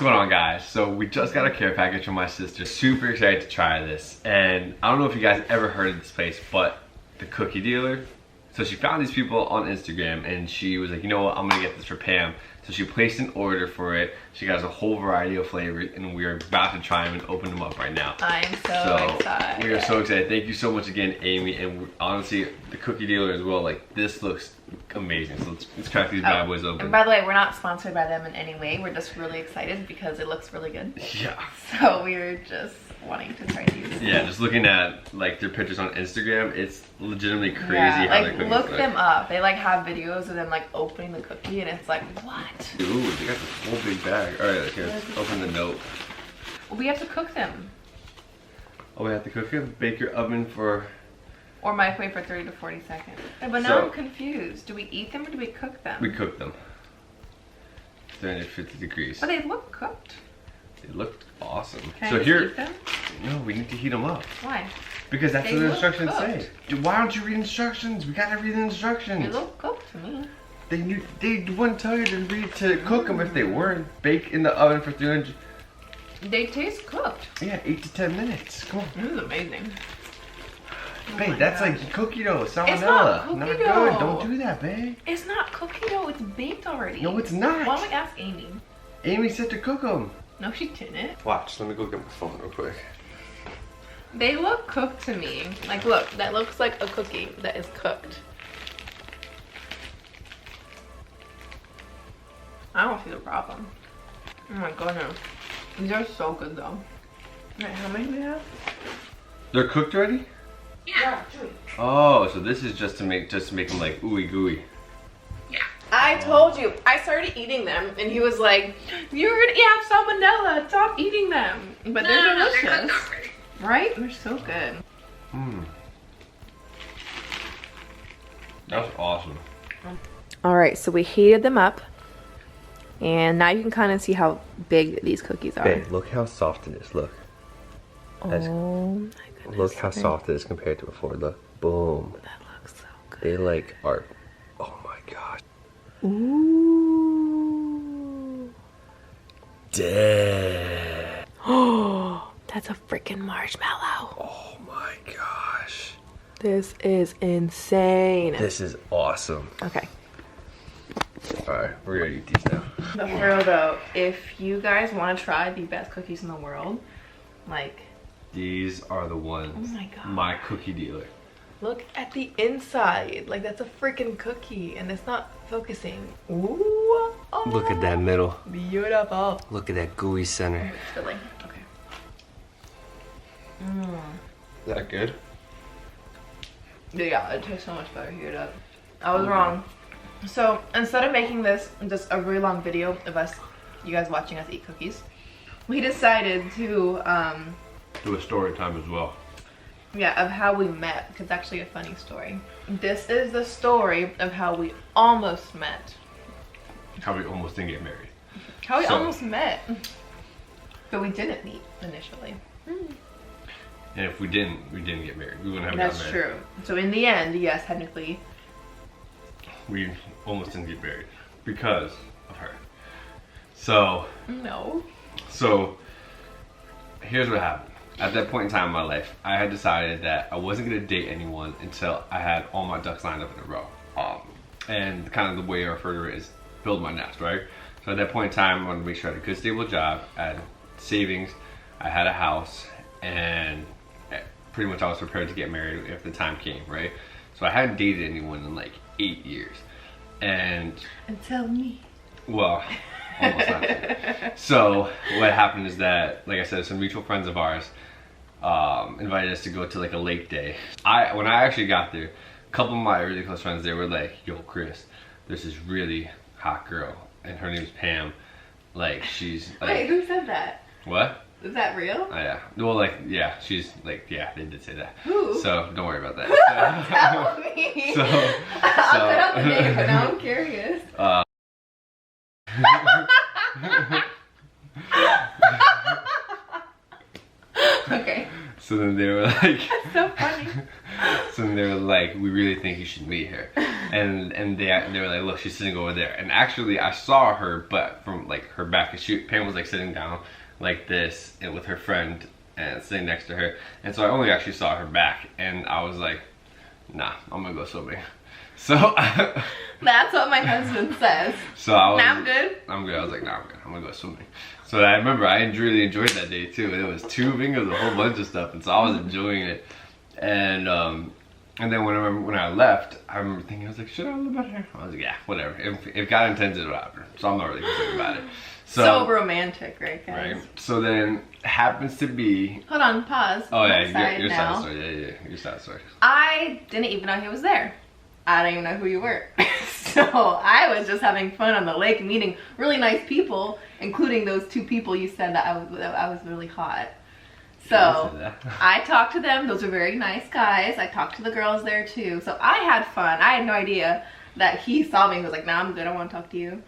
going on, guys? So we just got a care package from my sister. Super excited to try this. And I don't know if you guys ever heard of this place, but the cookie dealer. So she found these people on Instagram and she was like, you know what, I'm gonna get this for Pam. So she placed an order for it. She got us a whole variety of flavors and we are about to try them and open them up right now. I'm so excited. We are so excited. Thank you so much again, Amy. And honestly, the cookie dealer as well, like this looks amazing. So let's crack these bad boys open. And by the way, we're not sponsored by them in any way. We're just really excited because it looks really good. Yeah. So we're just wanting to try these. Yeah, just looking at like their pictures on Instagram, it's legitimately crazy how like, their cookies look them up. They like have videos of them like opening the cookie and it's like, what? Ooh, they got this whole big bag. All right, here, let's open the note. Well, we have to cook them. Oh, we have to cook them? Bake your oven for... Or microwave for 30 to 40 seconds. But now I'm confused. Do we eat them or do we cook them? We cook them. 350 degrees. But they look cooked. They looked awesome. Can I just eat them? No, we need to heat them up. Why? Because that's They what the look instructions cooked. say. Dude, why don't you read instructions? We gotta read the instructions. They look cooked to me. They wouldn't tell you to cook them if they weren't. Bake in the oven for 300. They taste cooked. Yeah, 8 to 10 minutes. Come on. This is amazing. Babe, that's like cookie dough, salmonella. It's not cookie not dough. good. Don't do that, babe. It's not cookie dough. It's baked already. No, it's not. Why don't we ask Amy? Amy said to cook them. No, she didn't. Watch. Let me go get my phone real quick. They look cooked to me. Like, look, that looks like a cookie that is cooked. I don't see the problem. Oh my goodness. These are so good though. Wait, how many do we have? They're cooked already? Yeah, 2. Oh, so this is just to make them like ooey gooey. Yeah. I told you. I started eating them and he was like, "You're gonna have salmonella. Stop eating them." But they're delicious. They're cooked already. Right? They're so good. Mmm. That's awesome. All right, so we heated them up. And now you can kind of see how big these cookies are. Babe, look how soft it is. Look. Oh my goodness. Look how soft it is compared to before. Look. Boom. That looks so good. They like are. Oh my gosh. Ooh. Damn. Oh, that's a freaking marshmallow. Oh my gosh. This is insane. This is awesome. Okay. Alright, we're gonna eat these now. But for real though, if you guys want to try the best cookies in the world, like, these are the ones. oh my god, my cookie dealer. Look at the inside. Like, that's a freaking cookie and it's not focusing. Ooh. Oh, Look at that middle. beautiful. Look at that gooey center. Filling. Okay. Is that good? Yeah, it tastes so much better heated up. I was wrong. So instead of making this just a really long video of us, you guys watching us eat cookies, we decided to Do a story time as well. yeah, of how we met, because it's actually a funny story. This is the story of how we almost met. How we almost didn't get married. How we almost met. But we didn't meet initially. And if we didn't get married. We wouldn't have That's gotten married. true. So in the end, yes, technically. We almost didn't get married because of her. So No. Here's what happened. At that point in time in my life, I had decided that I wasn't gonna date anyone until I had all my ducks lined up in a row. And kind of the way I refer to it is build my nest, right? So at that point in time, I wanted to make sure I had a good stable job, I had savings, I had a house, and pretty much I was prepared to get married if the time came, right? So I hadn't dated anyone in like 8 years. And Until me. well, almost not. So what happened is that, like I said, some mutual friends of ours invited us to go to like a lake day. When I actually got there, a couple of my really close friends, they were like, "Yo, Chris, there's this really hot girl, and her name's Pam. Like, she's like." Wait, who said that? What? Is that real? Oh, yeah. Well, like, yeah, she's like, yeah, they did say that. Who? So don't worry about that. Tell me. I'll cut out the name, but now I'm curious. Okay. So then they were like, That's so funny. So they were like, we really think you should meet her. And they were like, look, she's sitting over there. And actually I saw her, but from like her back, Pam was like sitting down like this and with her friend and sitting next to her. And so I only actually saw her back, and I was like, nah, I'm gonna go swimming. So that's what my husband says. So I was, nah, I'm good. I'm good. I was like, nah, I'm good. I'm gonna go swimming. So I remember I really enjoyed that day too. It was tubing, it was a whole bunch of stuff, and so I was enjoying it. And then when I left, I remember thinking, I was like, should I live better? I was like, yeah, whatever. If God intends it, it'll happen. So I'm not really concerned about it. So romantic, right, guys? Right. So then happens to be. Hold on, pause. Oh yeah, your side story. Yeah, your side story. I didn't even know he was there. I don't even know who you were. So I was just having fun on the lake, meeting really nice people, including those 2 people you said that I was really hot. So I talked to them. Those are very nice guys. I talked to the girls there too. So I had fun. I had no idea that he saw me and was like, nah, I'm good. I want to talk to you.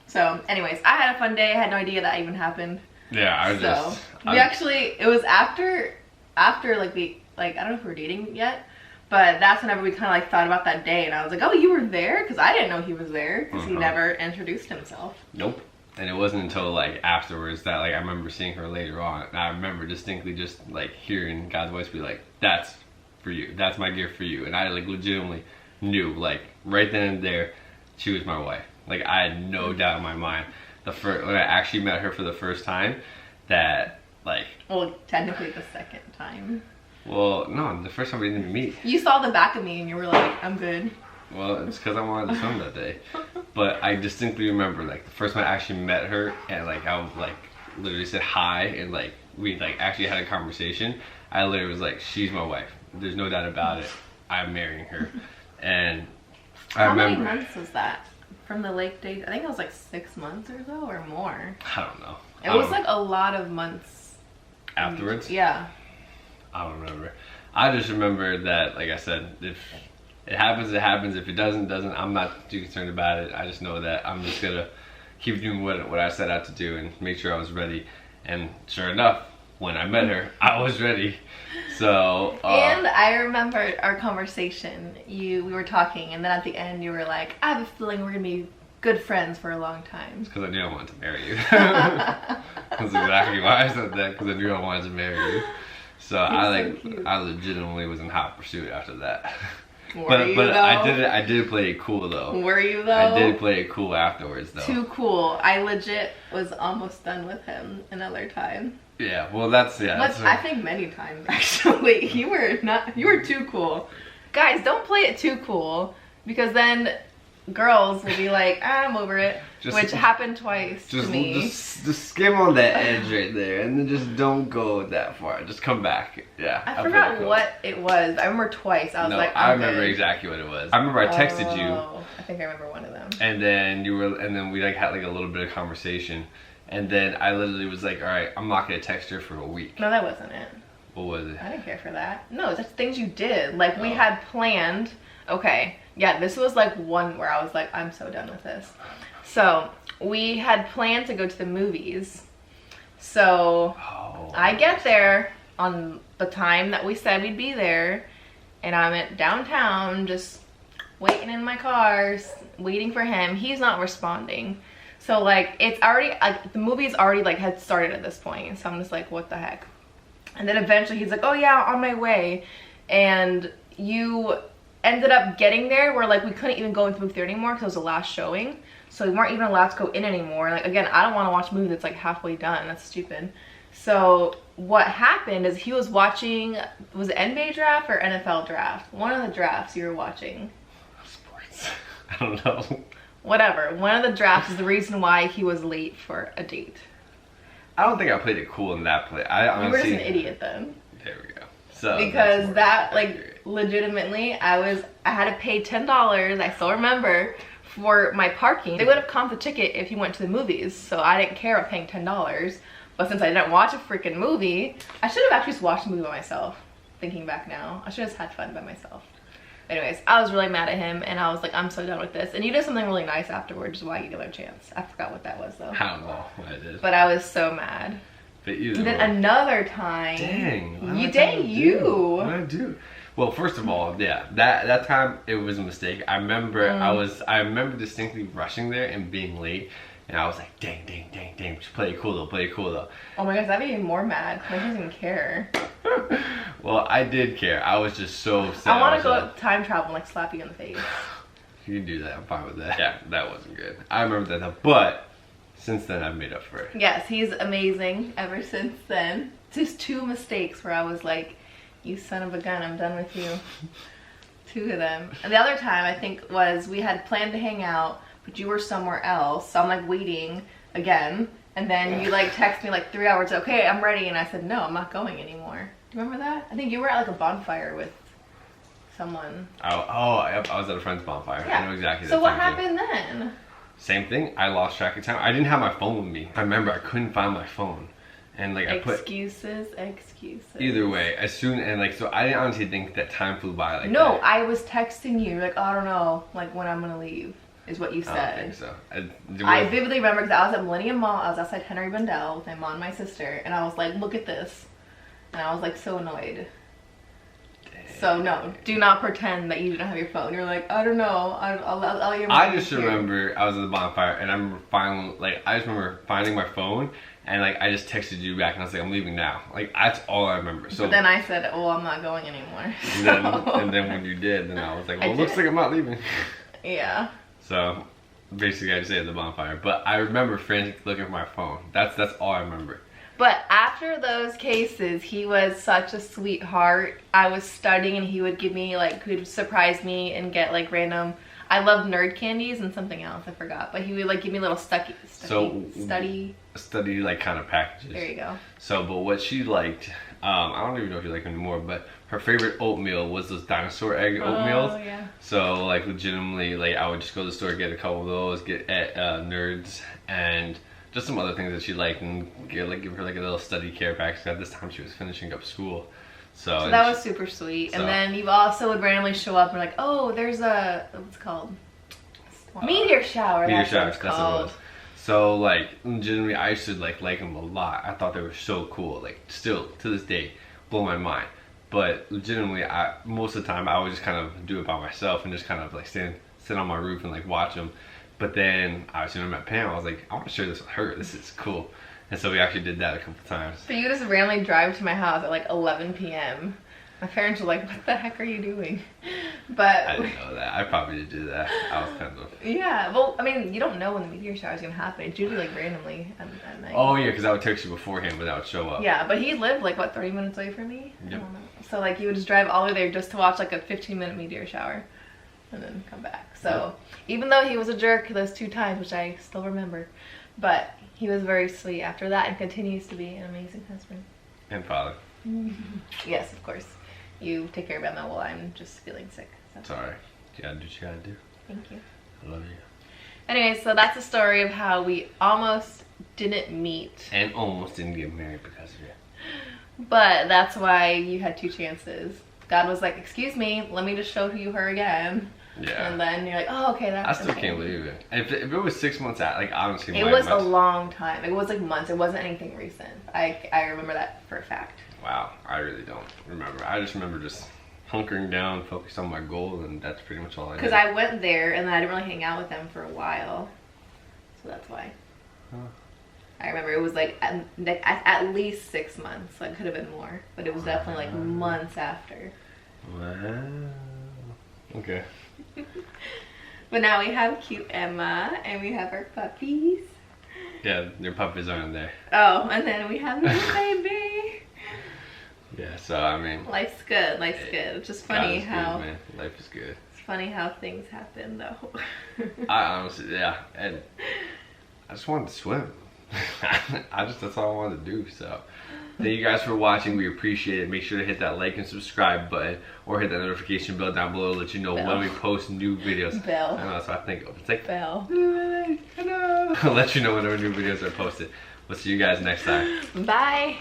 So anyways, I had a fun day. I had no idea that even happened. Yeah, we actually, it was after like I don't know if we were dating yet, but that's whenever we kind of like thought about that day, and I was like, oh, you were there? Because I didn't know he was there, because he never introduced himself. Nope. And it wasn't until like afterwards that like I remember seeing her later on, and I remember distinctly just like hearing God's voice be like, that's for you, that's my gift for you. And I like legitimately knew, like right then and there, she was my wife. Like I had no doubt in my mind when I actually met her for the first time, that like, well, technically the second time. Well, no, the first time we didn't meet. You saw the back of me and you were like, I'm good. Well, it's because I wanted to swim that day. But I distinctly remember like the first time I actually met her, and like I was like literally said hi, and like we like actually had a conversation. I literally was like, she's my wife. There's no doubt about it. I'm marrying her. And I remember. How many months was that? From the lake date? I think it was like 6 months or so, or more. I don't know. It was like a lot of months. Afterwards? Yeah. I don't remember. I just remember that, like I said, if it happens, it happens. If it doesn't, doesn't. I'm not too concerned about it. I just know that I'm just gonna keep doing what I set out to do and make sure I was ready. And sure enough, when I met her, I was ready. So and I remember our conversation. We were talking, and then at the end you were like, I have a feeling we're gonna be good friends for a long time. It's because I knew I wanted to marry you. That's exactly why I said that, because I knew I wanted to marry you. So I legitimately was in hot pursuit after that. But I did play it cool though. Were you though? I did play it cool afterwards though. Too cool. I legit was almost done with him another time. Yeah, well that's I think many times actually. You were too cool. Guys, don't play it too cool, because then girls will be like, I'm over it. Which happened twice to me. Just skim on that edge right there, and then just don't go that far. Just come back. Yeah. I forgot what it was. I remember twice. I was like, I remember exactly what it was. I remember I texted you. I think I remember one of them. And then we like had like a little bit of conversation, and then I literally was like, all right, I'm not gonna text her for a week. No, that wasn't it. What was it? I didn't care for that. No, that's things you did. Like we had planned. Okay, yeah, this was like one where I was like, I'm so done with this. So we had planned to go to the movies. So I get there on the time that we said we'd be there, and I'm at downtown just waiting in my car, waiting for him. He's not responding. So like it's already like the movie's already like had started at this point. So I'm just like, what the heck? And then eventually he's like, oh yeah, on my way. And you ended up getting there where like we couldn't even go into the movie theater anymore because it was the last showing. So we weren't even allowed to go in anymore. Like again, I don't want to watch a movie that's like halfway done. That's stupid. So what happened is he was watching, was it NBA draft or NFL draft? One of the drafts you were watching. Sports. I don't know. Whatever. One of the drafts is the reason why he was late for a date. I don't think I played it cool in that play. You were just an idiot then. There we go. So because that like legitimately I had to pay $10, I still remember, for my parking. They would have comped the ticket if you went to the movies, so I didn't care about paying $10. But since I didn't watch a freaking movie, I should have actually just watched the movie by myself. Thinking back now, I should have just had fun by myself. Anyways, I was really mad at him, and I was like, I'm so done with this. And you did something really nice afterwards, which is why you gave it a chance. I forgot what that was though. I don't know what it is. But I was so mad. But then another time. Dang. You. What did I do? Well, first of all, yeah, that time it was a mistake. I remember I remember distinctly rushing there and being late, and I was like, dang, just play it cool though. Oh my gosh, that'd be even more mad. I didn't even care. Well, I did care. I was just so sad. I want to go time travel and like slap you in the face. You can do that. I'm fine with that. Yeah, that wasn't good. I remember that, but since then I've made up for it. Yes, he's amazing ever since then. Just 2 mistakes where I was like, you son of a gun, I'm done with you. 2 of them. And the other time I think was we had planned to hang out, but you were somewhere else. So I'm like waiting again. And then you like text me like 3 hours, okay, I'm ready. And I said, no, I'm not going anymore. Do you remember that? I think you were at like a bonfire with someone. I was at a friend's bonfire. Yeah. I know exactly that. So what happened then? Same thing. I lost track of time. I didn't have my phone with me. I remember I couldn't find my phone. And like I put excuses. Either way, as soon and like so I didn't honestly think that time flew by like no, that. I was texting you like, I don't know, like when I'm gonna leave is what you said. I don't think so. I vividly remember because I was at Millennium Mall. I was outside Henry Bundell with my mom and my sister, and I was like, look at this, and I was like so annoyed. So no, do not pretend that you didn't have your phone. You're like, I don't know. I'll your mom I just remember I was at the bonfire and I remember I just remember finding my phone and like I just texted you back and I was like, I'm leaving now. Like that's all I remember. So but then I said, oh, I'm not going anymore. And then when you did, then I was like, well, it looks like I'm not leaving. Yeah. So basically I just stayed at the bonfire. But I remember frantically looking for my phone. That's all I remember. But after those cases, he was such a sweetheart. I was studying and he would give me like, he would surprise me and get like random, I love nerd candies and something else, I forgot. But he would like give me little study like kind of packages. There you go. So, but what she liked, I don't even know if you like them anymore, but her favorite oatmeal was those dinosaur egg oatmeals. Oh, yeah. So like legitimately, like I would just go to the store, get a couple of those, get at Nerds, and just some other things that she liked, and give her like a little study care package. At this time she was finishing up school. So that was super sweet. And then you also would randomly show up and like, oh, there's a, what's it called? Meteor shower. Meteor showers, that's what it was. So like legitimately I used to like them a lot. I thought they were so cool. Like still to this day blow my mind. But legitimately most of the time I would just kind of do it by myself and just kind of like sit on my roof and like watch them. But then obviously when I met Pam, I was like, I want to share this with her. This is cool. And so we actually did that a couple times. So you just randomly drive to my house at like 11 p.m. My parents were like, what the heck are you doing? But I didn't know that. I probably did do that. I was kind of... Yeah, well, I mean, you don't know when the meteor shower is going to happen. It's usually like randomly at night. Oh yeah, because I would text you beforehand, but that would show up. Yeah, but he lived like, what, 30 minutes away from me? Yep. I don't know. So like you would just drive all the way there just to watch like a 15-minute meteor shower and then come back. So even though he was a jerk those 2 times, which I still remember, but he was very sweet after that and continues to be an amazing husband. And father. Yes, of course. You take care of Emma while I'm just feeling sick. So. Sorry. You gotta do what you gotta do. Thank you. I love you. Anyway, so that's the story of how we almost didn't meet. And almost didn't get married because of you. But that's why you had 2 chances. God was like, excuse me, let me just show you her again. Yeah. And then you're like, oh, okay, that's I still can't believe it. If it was 6 months out, like honestly, it was a long time. It was like months. It wasn't anything recent. I remember that for a fact. Wow, I really don't remember. I just remember just hunkering down, focused on my goal, and that's pretty much all I did. Because I went there and then I didn't really hang out with them for a while. So that's why. Huh. I remember it was like at least 6 months. So it could have been more. But it was definitely like months after. Wow. Okay. But now we have cute Emma and we have our puppies. Yeah, your puppies aren't there. Oh, and then we have a baby. Yeah, so I mean, life's good. Life's good. It's just funny how good, man. Life is good. It's funny how things happen, though. I honestly, yeah, and I just wanted to swim. That's all I wanted to do. So, thank you guys for watching. We appreciate it. Make sure to hit that like and subscribe button, or hit that notification bell down below to let you know when we post new videos. Bell. I know that's what I think of. It's like bell. Hello. I'll let you know whenever new videos are posted. We'll see you guys next time. Bye.